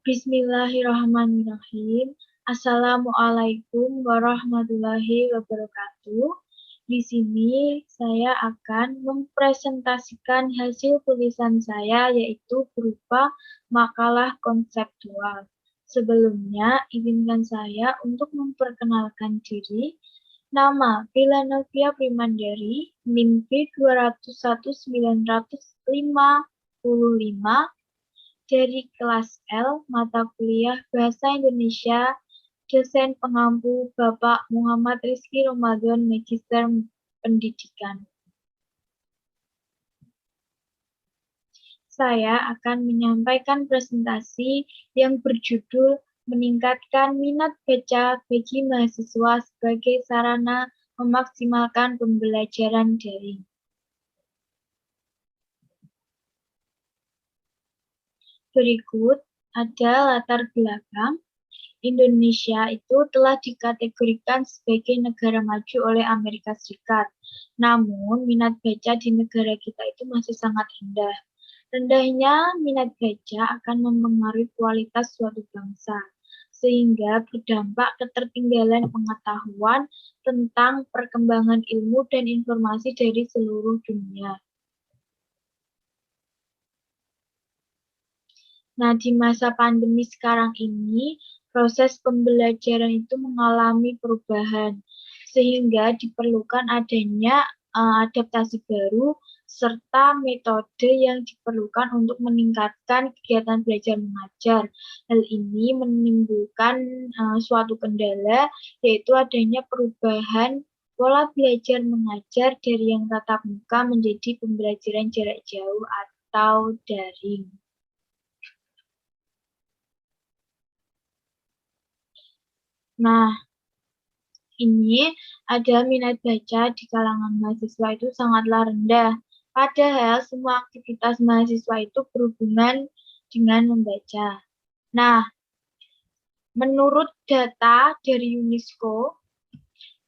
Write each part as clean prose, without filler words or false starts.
Bismillahirrahmanirrahim. Assalamualaikum warahmatullahi wabarakatuh. Di sini saya akan mempresentasikan hasil tulisan saya yaitu berupa makalah konseptual. Sebelumnya, izinkan saya untuk memperkenalkan diri. Nama Villanovia Primandari, NIM V2011955 dari kelas L, mata kuliah Bahasa Indonesia, dosen pengampu Bapak Muhammad Rizky Ramadan, Magister Pendidikan. Saya akan menyampaikan presentasi yang berjudul Meningkatkan Minat Baca bagi Mahasiswa sebagai Sarana Memaksimalkan Pembelajaran Daring. Berikut ada latar belakang. Indonesia itu telah dikategorikan sebagai negara maju oleh Amerika Serikat. Namun, minat baca di negara kita itu masih sangat rendah. Rendahnya minat baca akan mempengaruhi kualitas suatu bangsa, sehingga berdampak ketertinggalan pengetahuan tentang perkembangan ilmu dan informasi dari seluruh dunia. Nah, di masa pandemi sekarang ini, proses pembelajaran itu mengalami perubahan, sehingga diperlukan adanya adaptasi baru, serta metode yang diperlukan untuk meningkatkan kegiatan belajar mengajar. Hal ini menimbulkan suatu kendala, yaitu adanya perubahan pola belajar mengajar dari yang tatap muka menjadi pembelajaran jarak jauh atau daring. Nah, ini ada minat baca di kalangan mahasiswa itu sangatlah rendah. Padahal semua aktivitas mahasiswa itu berhubungan dengan membaca. Nah, menurut data dari UNESCO,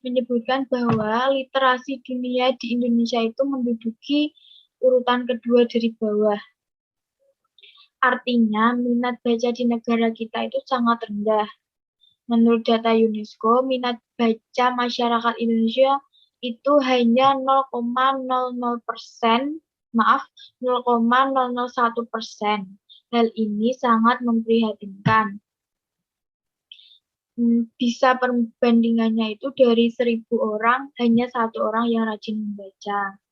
menyebutkan bahwa literasi dunia di Indonesia itu menduduki urutan kedua dari bawah. Artinya, minat baca di negara kita itu sangat rendah. Menurut data UNESCO, minat baca masyarakat Indonesia itu hanya 0,00%, 0,001%. Hal ini sangat memprihatinkan. Bisa perbandingannya itu dari 1.000 orang, hanya 1 orang yang rajin membaca.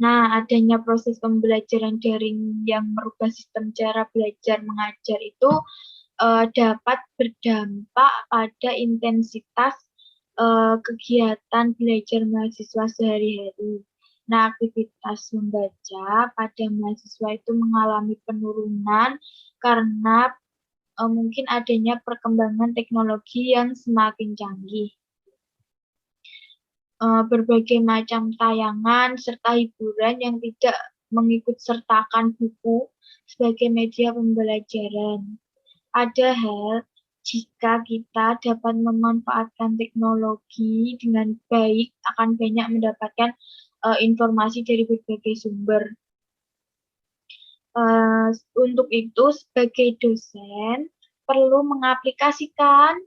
Nah, adanya proses pembelajaran daring yang merubah sistem cara belajar mengajar itu dapat berdampak pada intensitas kegiatan belajar mahasiswa sehari-hari. Nah, aktivitas membaca pada mahasiswa itu mengalami penurunan karena mungkin adanya perkembangan teknologi yang semakin canggih. Berbagai macam tayangan serta hiburan yang tidak mengikut sertakan buku sebagai media pembelajaran. Padahal, jika kita dapat memanfaatkan teknologi dengan baik, akan banyak mendapatkan informasi dari berbagai sumber. Untuk itu, sebagai dosen, perlu mengaplikasikan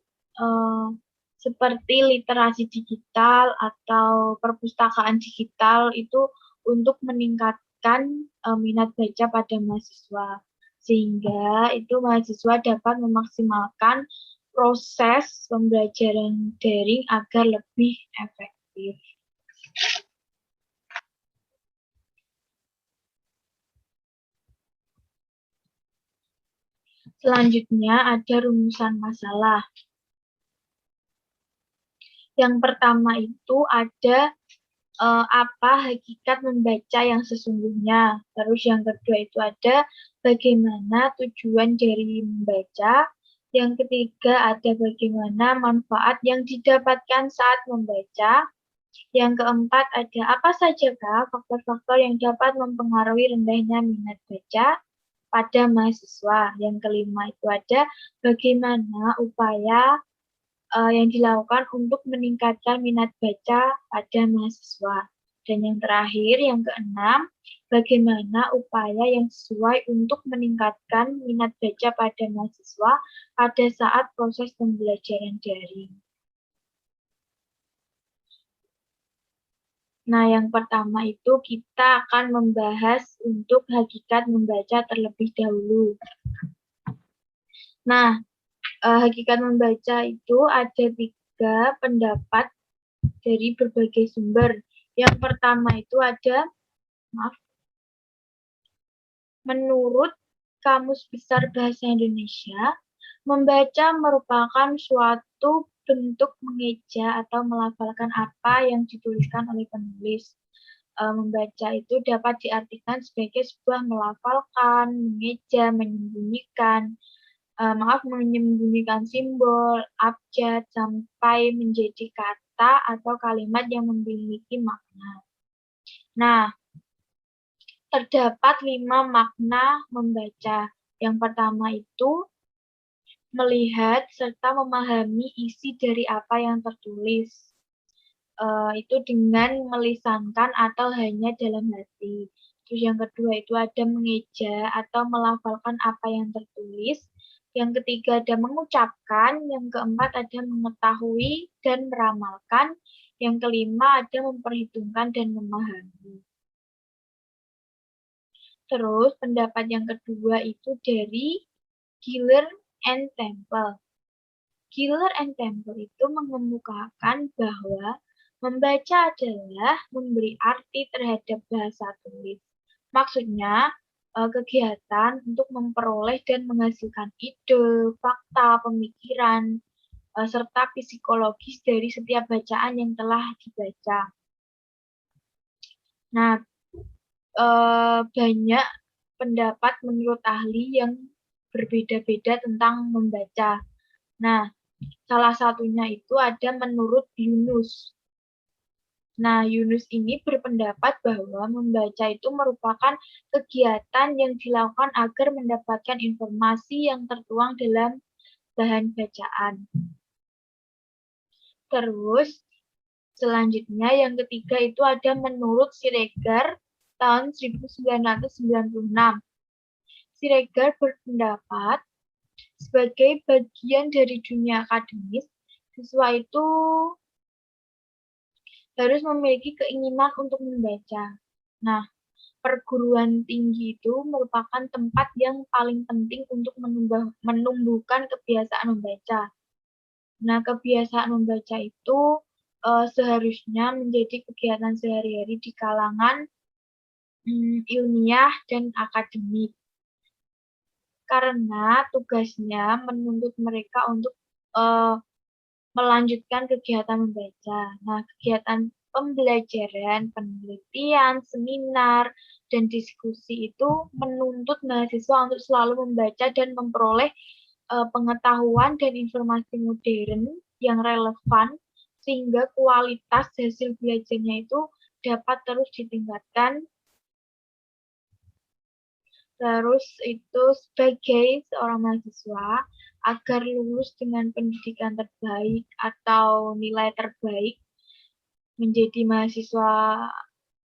seperti literasi digital atau perpustakaan digital itu untuk meningkatkan minat baca pada mahasiswa. Sehingga itu mahasiswa dapat memaksimalkan proses pembelajaran daring agar lebih efektif. Selanjutnya ada rumusan masalah. Yang pertama itu ada apa hakikat membaca yang sesungguhnya. Terus yang kedua itu ada bagaimana tujuan dari membaca. Yang ketiga ada bagaimana manfaat yang didapatkan saat membaca. Yang keempat ada apa sajakah faktor-faktor yang dapat mempengaruhi rendahnya minat baca pada mahasiswa. Yang kelima itu ada bagaimana upaya yang dilakukan untuk meningkatkan minat baca pada mahasiswa. Dan yang terakhir, yang keenam, bagaimana upaya yang sesuai untuk meningkatkan minat baca pada mahasiswa pada saat proses pembelajaran daring. Nah, yang pertama itu kita akan membahas untuk hakikat membaca terlebih dahulu. Nah, hakikat membaca itu ada 3 pendapat dari berbagai sumber. Yang pertama itu ada, menurut Kamus Besar Bahasa Indonesia, membaca merupakan suatu bentuk mengeja atau melafalkan apa yang dituliskan oleh penulis. Membaca itu dapat diartikan sebagai sebuah melafalkan, mengeja, menyembunyikan simbol, abjad, sampai menjadi kata atau kalimat yang memiliki makna. Nah, terdapat 5 makna membaca. Yang pertama itu melihat serta memahami isi dari apa yang tertulis. Itu dengan melisankan atau hanya dalam hati. Terus yang kedua itu ada mengeja atau melafalkan apa yang tertulis. Yang ketiga ada mengucapkan, yang keempat ada mengetahui dan meramalkan, yang kelima ada memperhitungkan dan memahami. Terus pendapat yang kedua itu dari Giller and Temple. Giller and Temple itu mengemukakan bahwa membaca adalah memberi arti terhadap bahasa tulis. Maksudnya, kegiatan untuk memperoleh dan menghasilkan ide, fakta, pemikiran, serta psikologis dari setiap bacaan yang telah dibaca. Nah, banyak pendapat menurut ahli yang berbeda-beda tentang membaca. Nah, salah satunya itu ada menurut Yunus. Nah, Yunus ini berpendapat bahwa membaca itu merupakan kegiatan yang dilakukan agar mendapatkan informasi yang tertuang dalam bahan bacaan. Terus, selanjutnya yang ketiga itu ada menurut Siregar tahun 1996. Siregar berpendapat sebagai bagian dari dunia akademis, siswa itu harus memiliki keinginan untuk membaca. Nah, perguruan tinggi itu merupakan tempat yang paling penting untuk menumbuhkan kebiasaan membaca. Nah, kebiasaan membaca itu seharusnya menjadi kegiatan sehari-hari di kalangan ilmiah dan akademik. Karena tugasnya menuntut mereka untuk melanjutkan kegiatan membaca. Nah, kegiatan pembelajaran, penelitian, seminar, dan diskusi itu menuntut mahasiswa untuk selalu membaca dan memperoleh pengetahuan dan informasi modern yang relevan sehingga kualitas hasil belajarnya itu dapat terus ditingkatkan. Terus itu sebagai seorang mahasiswa agar lulus dengan pendidikan terbaik atau nilai terbaik, menjadi mahasiswa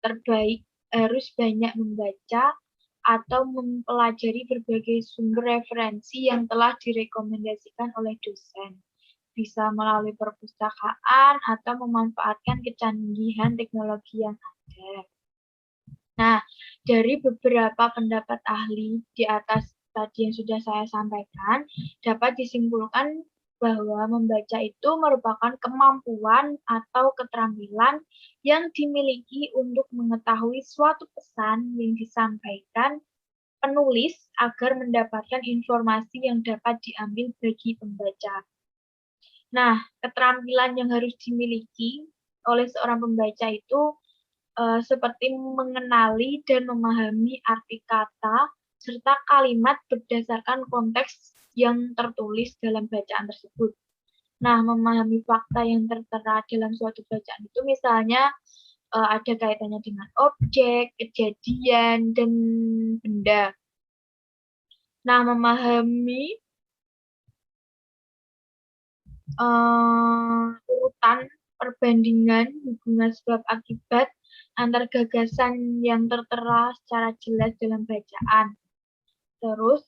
terbaik harus banyak membaca atau mempelajari berbagai sumber referensi yang telah direkomendasikan oleh dosen. Bisa melalui perpustakaan atau memanfaatkan kecanggihan teknologi yang ada. Nah, dari beberapa pendapat ahli di atas tadi yang sudah saya sampaikan, dapat disimpulkan bahwa membaca itu merupakan kemampuan atau keterampilan yang dimiliki untuk mengetahui suatu pesan yang disampaikan penulis agar mendapatkan informasi yang dapat diambil bagi pembaca. Nah, keterampilan yang harus dimiliki oleh seorang pembaca itu seperti mengenali dan memahami arti kata serta kalimat berdasarkan konteks yang tertulis dalam bacaan tersebut. Nah, memahami fakta yang tertera dalam suatu bacaan itu misalnya ada kaitannya dengan objek, kejadian, dan benda. Nah, memahami urutan perbandingan hubungan sebab akibat antar gagasan yang tertera secara jelas dalam bacaan. Terus,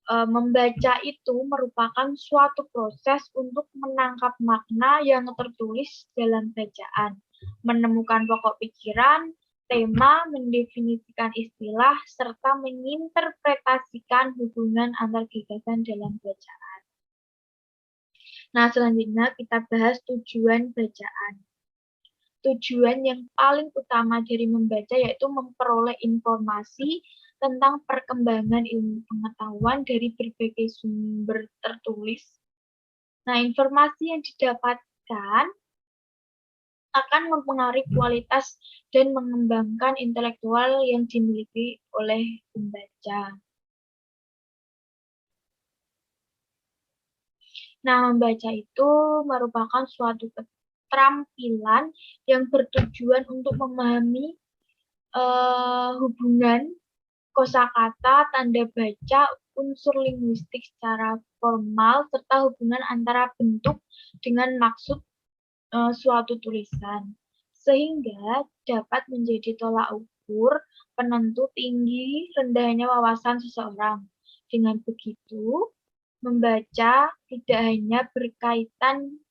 membaca itu merupakan suatu proses untuk menangkap makna yang tertulis dalam bacaan, menemukan pokok pikiran, tema, mendefinisikan istilah, serta menginterpretasikan hubungan antar gagasan dalam bacaan. Nah, selanjutnya kita bahas tujuan bacaan. Tujuan yang paling utama dari membaca yaitu memperoleh informasi tentang perkembangan ilmu pengetahuan dari berbagai sumber tertulis. Nah, informasi yang didapatkan akan mempengaruhi kualitas dan mengembangkan intelektual yang dimiliki oleh pembaca. Nah, membaca itu merupakan suatu keterampilan yang bertujuan untuk memahami hubungan kosakata, tanda baca, unsur linguistik secara formal, serta hubungan antara bentuk dengan maksud suatu tulisan, sehingga dapat menjadi tolak ukur penentu tinggi rendahnya wawasan seseorang. Dengan begitu, membaca tidak hanya berkaitan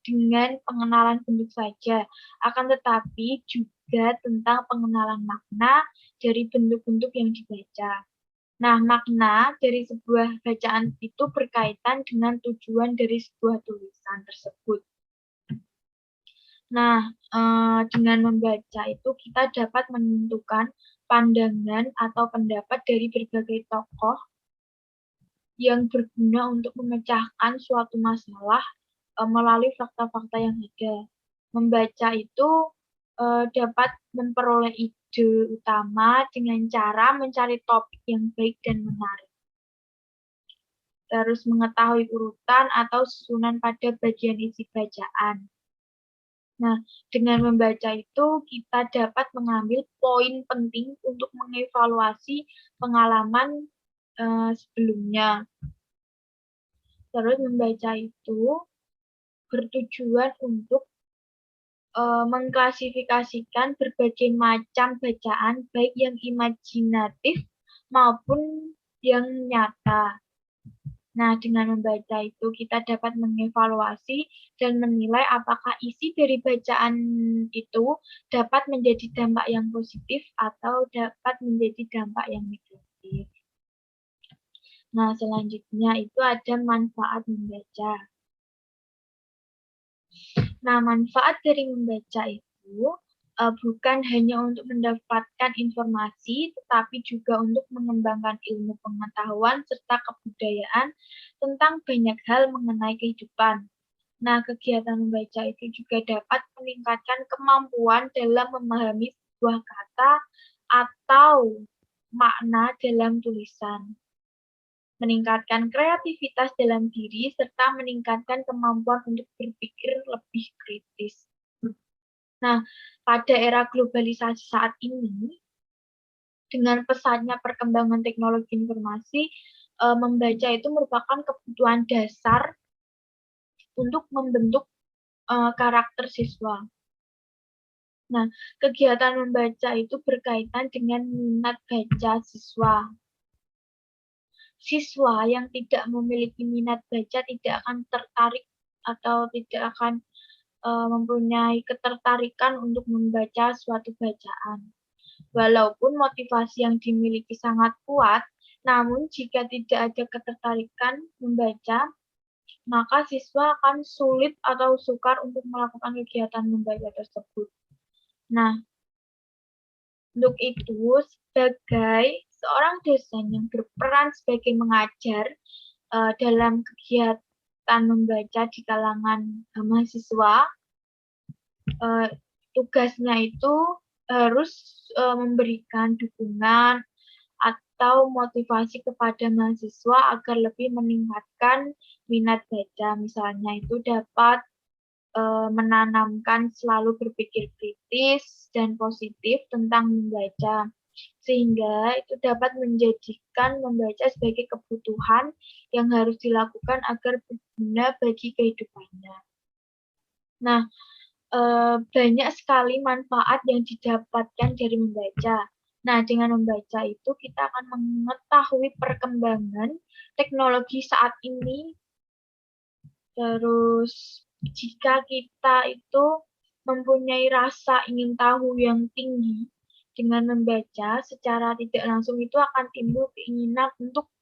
dengan pengenalan bentuk saja, akan tetapi juga tentang pengenalan makna dari bentuk-bentuk yang dibaca. Nah, makna dari sebuah bacaan itu berkaitan dengan tujuan dari sebuah tulisan tersebut. Nah, dengan membaca itu kita dapat menentukan pandangan atau pendapat dari berbagai tokoh yang berguna untuk memecahkan suatu masalah melalui fakta-fakta yang ada. Membaca itu dapat memperoleh ide utama dengan cara mencari topik yang baik dan menarik. Terus mengetahui urutan atau susunan pada bagian isi bacaan. Nah, dengan membaca itu kita dapat mengambil poin penting untuk mengevaluasi pengalaman sebelumnya. Terus membaca itu bertujuan untuk mengklasifikasikan berbagai macam bacaan, baik yang imajinatif maupun yang nyata. Nah, dengan membaca itu kita dapat mengevaluasi dan menilai apakah isi dari bacaan itu dapat menjadi dampak yang positif atau dapat menjadi dampak yang negatif. Nah, selanjutnya itu ada manfaat membaca. Nah, manfaat dari membaca itu bukan hanya untuk mendapatkan informasi, tetapi juga untuk mengembangkan ilmu pengetahuan serta kebudayaan tentang banyak hal mengenai kehidupan. Nah, kegiatan membaca itu juga dapat meningkatkan kemampuan dalam memahami sebuah kata atau makna dalam tulisan, meningkatkan kreativitas dalam diri, serta meningkatkan kemampuan untuk berpikir lebih kritis. Nah, pada era globalisasi saat ini, dengan pesatnya perkembangan teknologi informasi, membaca itu merupakan kebutuhan dasar untuk membentuk karakter siswa. Nah, kegiatan membaca itu berkaitan dengan minat baca siswa. Siswa yang tidak memiliki minat baca tidak akan tertarik atau tidak akan mempunyai ketertarikan untuk membaca suatu bacaan. Walaupun motivasi yang dimiliki sangat kuat, namun jika tidak ada ketertarikan membaca, maka siswa akan sulit atau sukar untuk melakukan kegiatan membaca tersebut. Nah, untuk itu, sebagai seorang dosen yang berperan sebagai mengajar dalam kegiatan membaca di kalangan mahasiswa, tugasnya itu harus memberikan dukungan atau motivasi kepada mahasiswa agar lebih meningkatkan minat baca. Misalnya itu dapat menanamkan selalu berpikir kritis dan positif tentang membaca, sehingga itu dapat menjadikan membaca sebagai kebutuhan yang harus dilakukan agar berguna bagi kehidupannya. Nah, banyak sekali manfaat yang didapatkan dari membaca. Nah, dengan membaca itu kita akan mengetahui perkembangan teknologi saat ini. Terus, jika kita itu mempunyai rasa ingin tahu yang tinggi dengan membaca, secara tidak langsung itu akan timbul keinginan untuk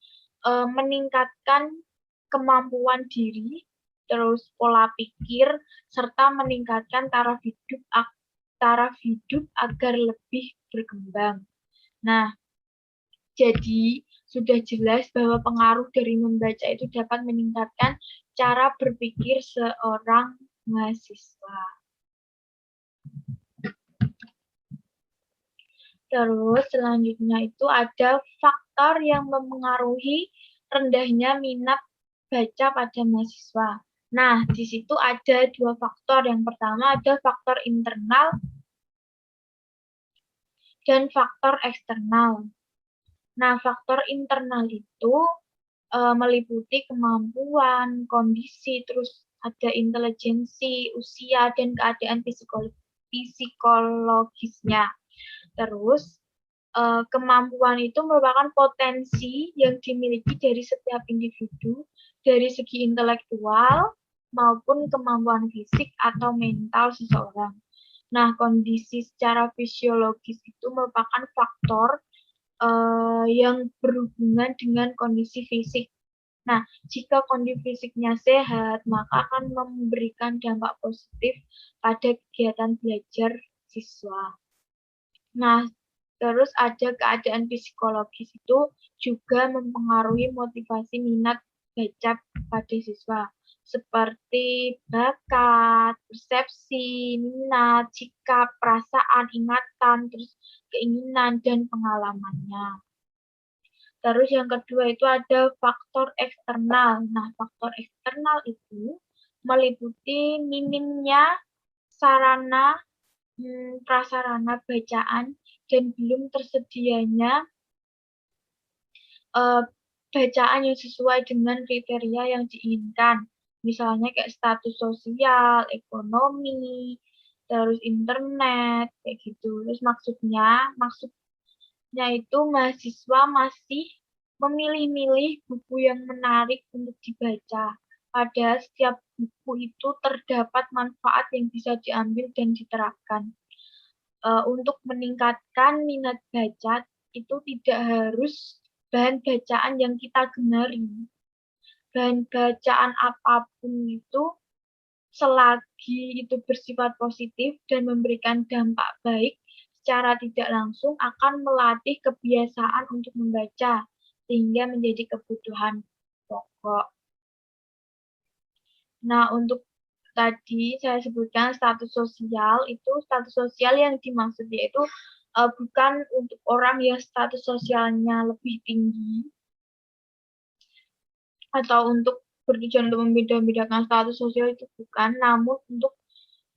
meningkatkan kemampuan diri, terus pola pikir, serta meningkatkan taraf hidup agar lebih berkembang. Nah, jadi sudah jelas bahwa pengaruh dari membaca itu dapat meningkatkan cara berpikir seorang mahasiswa. Terus selanjutnya itu ada faktor yang mempengaruhi rendahnya minat baca pada mahasiswa. Nah, di situ ada dua faktor. Yang pertama ada faktor internal dan faktor eksternal. Nah, faktor internal itu meliputi kemampuan, kondisi, terus ada intelijensi, usia, dan keadaan psikologisnya. Terus, kemampuan itu merupakan potensi yang dimiliki dari setiap individu dari segi intelektual maupun kemampuan fisik atau mental seseorang. Nah, kondisi secara fisiologis itu merupakan faktor yang berhubungan dengan kondisi fisik. Nah, jika kondisi fisiknya sehat, maka akan memberikan dampak positif pada kegiatan belajar siswa. Nah, terus ada keadaan psikologis itu juga mempengaruhi motivasi minat baca pada siswa, seperti bakat, persepsi, minat, sikap, perasaan, ingatan, terus keinginan, dan pengalamannya. Terus yang kedua itu ada faktor eksternal. Nah, faktor eksternal itu meliputi minimnya sarana prasarana bacaan dan belum tersedianya bacaan yang sesuai dengan kriteria yang diinginkan. Misalnya kayak status sosial, ekonomi, terus internet, kayak gitu. Terus maksudnya itu mahasiswa masih memilih-milih buku yang menarik untuk dibaca. Padahal setiap buku itu terdapat manfaat yang bisa diambil dan diterapkan. Untuk meningkatkan minat baca itu tidak harus bahan bacaan yang kita gemari. Bahan bacaan apapun itu selagi itu bersifat positif dan memberikan dampak baik secara tidak langsung akan melatih kebiasaan untuk membaca sehingga menjadi kebutuhan pokok. Nah, untuk tadi saya sebutkan status sosial, itu status sosial yang dimaksud yaitu bukan untuk orang yang status sosialnya lebih tinggi atau untuk bertujuan untuk membeda-bedakan status sosial itu bukan, namun untuk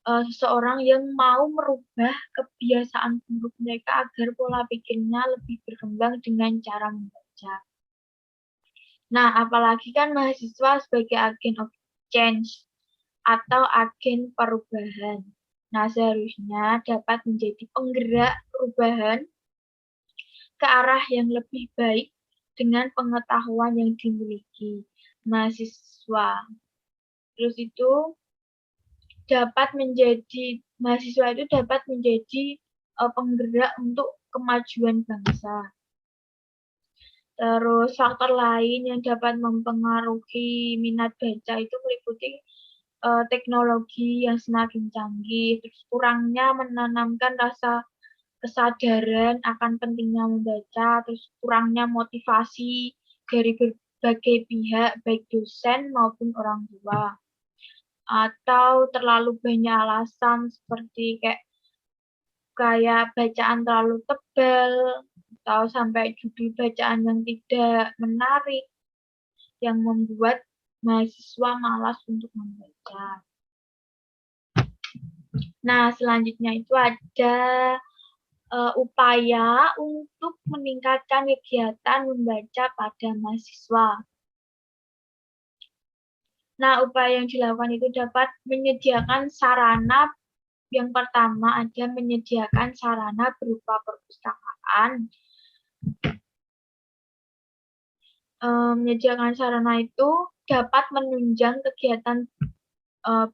seseorang yang mau merubah kebiasaan buruk mereka agar pola pikirnya lebih berkembang dengan cara membaca. Nah, apalagi kan mahasiswa sebagai agen of change atau agen perubahan. Nah, seharusnya dapat menjadi penggerak perubahan ke arah yang lebih baik dengan pengetahuan yang dimiliki mahasiswa. Terus itu mahasiswa itu dapat menjadi penggerak untuk kemajuan bangsa. Terus faktor lain yang dapat mempengaruhi minat baca itu meliputi teknologi yang semakin canggih, terus kurangnya menanamkan rasa kesadaran akan pentingnya membaca, terus kurangnya motivasi dari berbagai pihak, baik dosen maupun orang tua. Atau terlalu banyak alasan seperti kayak bacaan terlalu tebal, atau sampai judul bacaan yang tidak menarik, yang membuat mahasiswa malas untuk membaca. Nah, selanjutnya itu ada upaya untuk meningkatkan kegiatan membaca pada mahasiswa. Nah, upaya yang dilakukan itu dapat menyediakan sarana Yang pertama ada menyediakan sarana berupa perpustakaan. Menyediakan sarana itu dapat menunjang kegiatan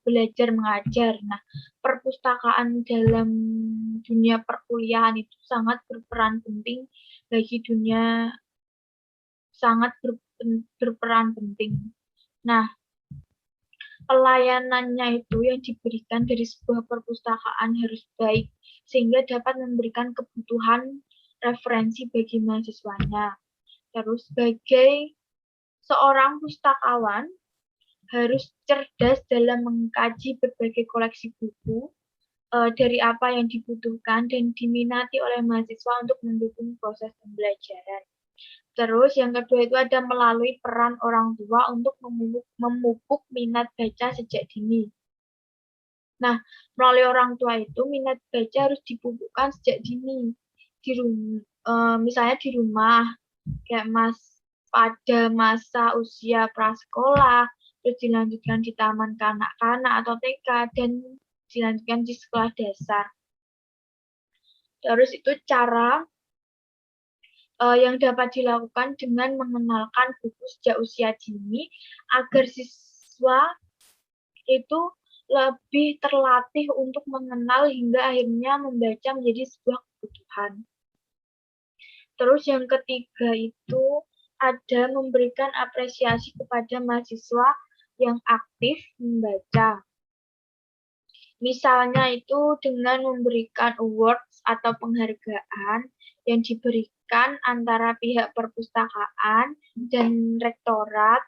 belajar mengajar. Nah, perpustakaan dalam dunia perkuliahan itu sangat berperan penting bagi dunia, sangat berperan penting. Nah, pelayanannya itu yang diberikan dari sebuah perpustakaan harus baik sehingga dapat memberikan kebutuhan referensi bagi mahasiswanya. Terus sebagai seorang pustakawan harus cerdas dalam mengkaji berbagai koleksi buku dari apa yang dibutuhkan dan diminati oleh mahasiswa untuk mendukung proses pembelajaran. Terus yang kedua itu ada melalui peran orang tua untuk memupuk minat baca sejak dini. Nah, melalui orang tua itu minat baca harus dipupukkan sejak dini. Misalnya di rumah, kayak pada masa usia prasekolah, terus dilanjutkan di taman kanak-kanak atau TK, dan dilanjutkan di sekolah dasar. Terus itu cara yang dapat dilakukan dengan mengenalkan buku sejak usia dini agar siswa itu lebih terlatih untuk mengenal hingga akhirnya membaca menjadi sebuah kebutuhan. Terus yang ketiga itu ada memberikan apresiasi kepada mahasiswa yang aktif membaca. Misalnya itu dengan memberikan awards atau penghargaan yang diberikan antara pihak perpustakaan dan rektorat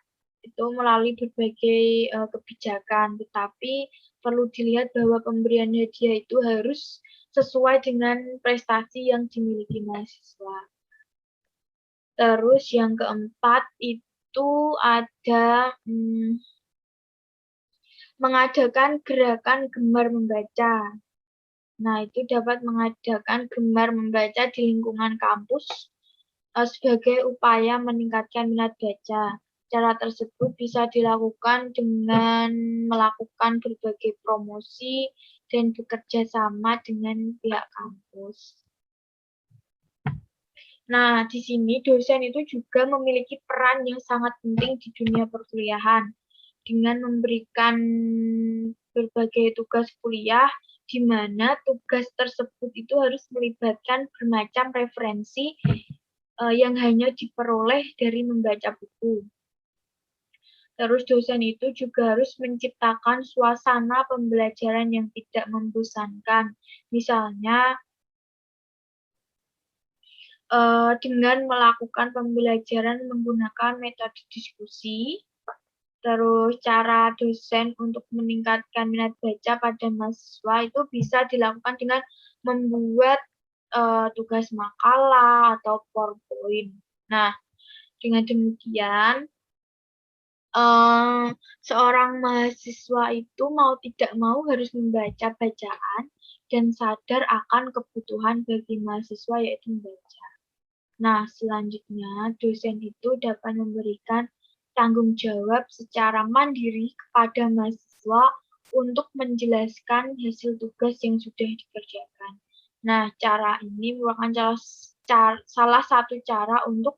itu melalui berbagai kebijakan. Tetapi perlu dilihat bahwa pemberian hadiah itu harus sesuai dengan prestasi yang dimiliki mahasiswa. Terus yang keempat itu ada mengadakan gerakan gemar membaca. Nah, itu dapat mengadakan gemar membaca di lingkungan kampus sebagai upaya meningkatkan minat baca. Cara tersebut bisa dilakukan dengan melakukan berbagai promosi dan bekerja sama dengan pihak kampus. Nah, di sini dosen itu juga memiliki peran yang sangat penting di dunia perkuliahan dengan memberikan berbagai tugas kuliah di mana tugas tersebut itu harus melibatkan bermacam referensi yang hanya diperoleh dari membaca buku. Terus dosen itu juga harus menciptakan suasana pembelajaran yang tidak membosankan. Misalnya dengan melakukan pembelajaran menggunakan metode diskusi. Terus cara dosen untuk meningkatkan minat baca pada mahasiswa itu bisa dilakukan dengan membuat tugas makalah atau PowerPoint. Nah, dengan demikian seorang mahasiswa itu mau tidak mau harus membaca bacaan dan sadar akan kebutuhan bagi mahasiswa yaitu membaca. Nah, selanjutnya dosen itu dapat memberikan tanggung jawab secara mandiri kepada mahasiswa untuk menjelaskan hasil tugas yang sudah dikerjakan. Nah, cara ini merupakan salah satu cara untuk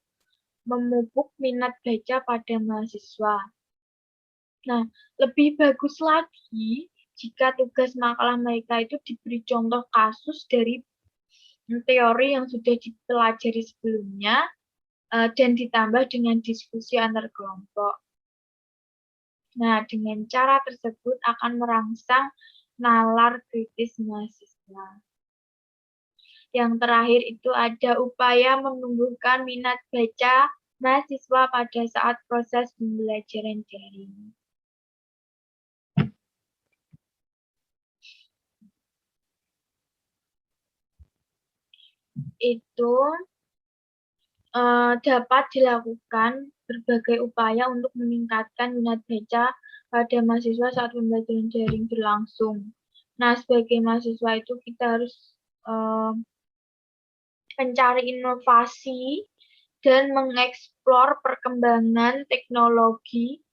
memupuk minat baca pada mahasiswa. Nah, lebih bagus lagi jika tugas makalah mereka itu diberi contoh kasus dari teori yang sudah dipelajari sebelumnya dan ditambah dengan diskusi antar kelompok. Nah, dengan cara tersebut akan merangsang nalar kritis mahasiswa. Yang terakhir itu ada upaya menumbuhkan minat baca mahasiswa pada saat proses pembelajaran daring. Itu dapat dilakukan berbagai upaya untuk meningkatkan minat baca pada mahasiswa saat pembelajaran daring berlangsung. Nah, sebagai mahasiswa itu kita harus mencari inovasi dan mengeksplor perkembangan teknologi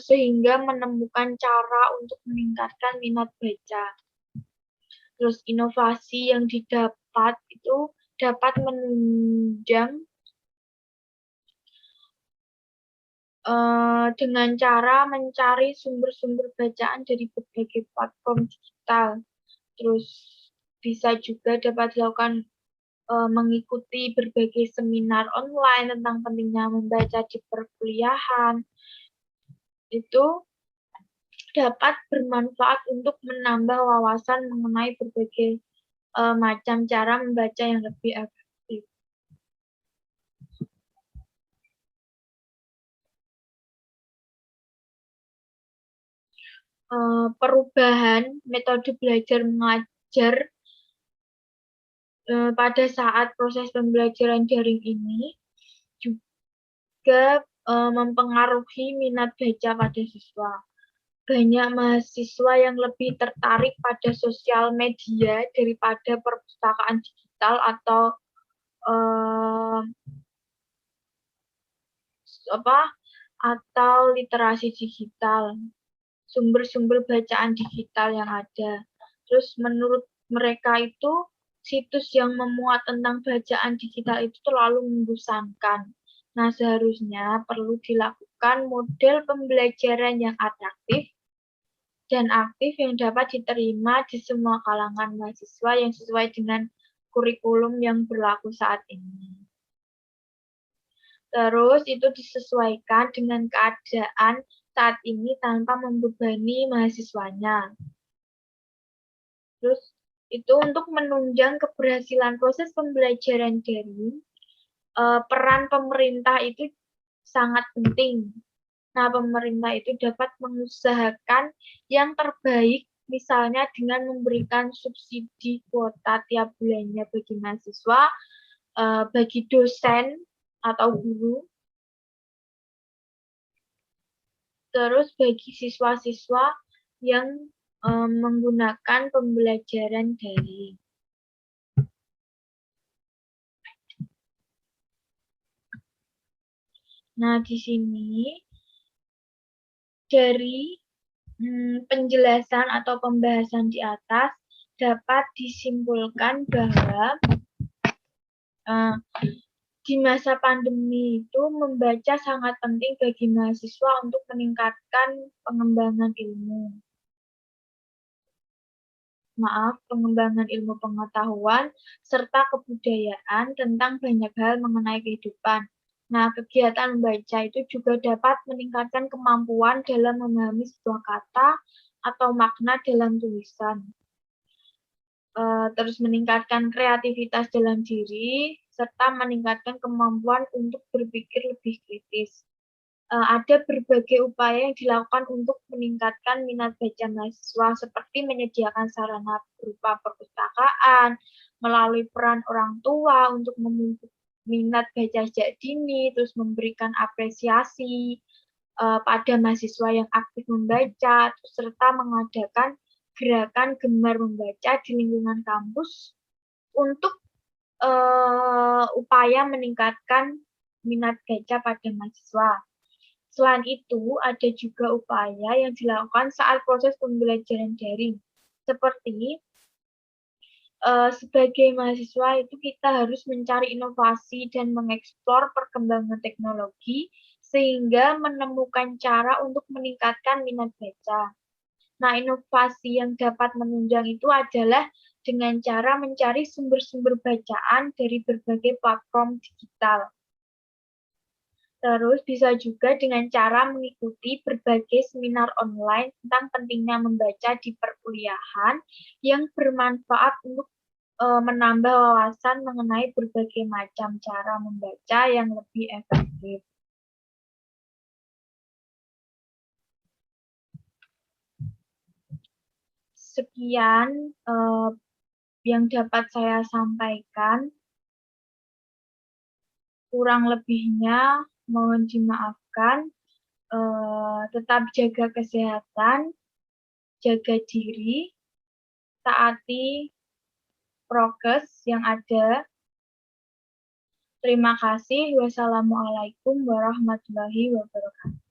sehingga menemukan cara untuk meningkatkan minat baca. Terus inovasi yang didapat itu dapat menunjang dengan cara mencari sumber-sumber bacaan dari berbagai platform digital. Terus bisa juga dapat dilakukan mengikuti berbagai seminar online tentang pentingnya membaca di perkuliahan. Itu dapat bermanfaat untuk menambah wawasan mengenai berbagai macam cara membaca yang lebih efektif. Perubahan metode belajar mengajar pada saat proses pembelajaran daring ini juga mempengaruhi minat baca pada siswa. Banyak mahasiswa yang lebih tertarik pada sosial media daripada perpustakaan digital atau literasi digital, sumber-sumber bacaan digital yang ada. Terus menurut mereka itu situs yang memuat tentang bacaan digital itu terlalu membosankan. Nah, seharusnya perlu dilakukan model pembelajaran yang atraktif dan aktif yang dapat diterima di semua kalangan mahasiswa yang sesuai dengan kurikulum yang berlaku saat ini. Terus itu disesuaikan dengan keadaan saat ini tanpa membebani mahasiswanya. Terus itu untuk menunjang keberhasilan proses pembelajaran daring, peran pemerintah itu sangat penting. Nah, pemerintah itu dapat mengusahakan yang terbaik, misalnya dengan memberikan subsidi kuota tiap bulannya bagi mahasiswa, bagi dosen atau guru, terus bagi siswa-siswa yang menggunakan pembelajaran daring. Nah, di sini dari penjelasan atau pembahasan di atas dapat disimpulkan bahwa di masa pandemi itu membaca sangat penting bagi mahasiswa untuk meningkatkan pengembangan ilmu. Pengembangan ilmu pengetahuan serta kebudayaan tentang banyak hal mengenai kehidupan. Nah, kegiatan membaca itu juga dapat meningkatkan kemampuan dalam memahami sebuah kata atau makna dalam tulisan. Terus meningkatkan kreativitas dalam diri, serta meningkatkan kemampuan untuk berpikir lebih kritis. Ada berbagai upaya yang dilakukan untuk meningkatkan minat baca mahasiswa, seperti menyediakan sarana berupa perpustakaan, melalui peran orang tua untuk memupuk minat baca sejak dini, terus memberikan apresiasi pada mahasiswa yang aktif membaca, serta mengadakan gerakan gemar membaca di lingkungan kampus untuk upaya meningkatkan minat baca pada mahasiswa. Selain itu, ada juga upaya yang dilakukan saat proses pembelajaran daring, seperti sebagai mahasiswa itu kita harus mencari inovasi dan mengeksplor perkembangan teknologi sehingga menemukan cara untuk meningkatkan minat baca. Nah, inovasi yang dapat menunjang itu adalah dengan cara mencari sumber-sumber bacaan dari berbagai platform digital. Terus bisa juga dengan cara mengikuti berbagai seminar online tentang pentingnya membaca di perkuliahan yang bermanfaat untuk menambah wawasan mengenai berbagai macam cara membaca yang lebih efektif. Sekian yang dapat saya sampaikan. Kurang lebihnya mohon dimaafkan. Tetap jaga kesehatan, jaga diri, taati prokes yang ada. Terima kasih. Wassalamualaikum warahmatullahi wabarakatuh.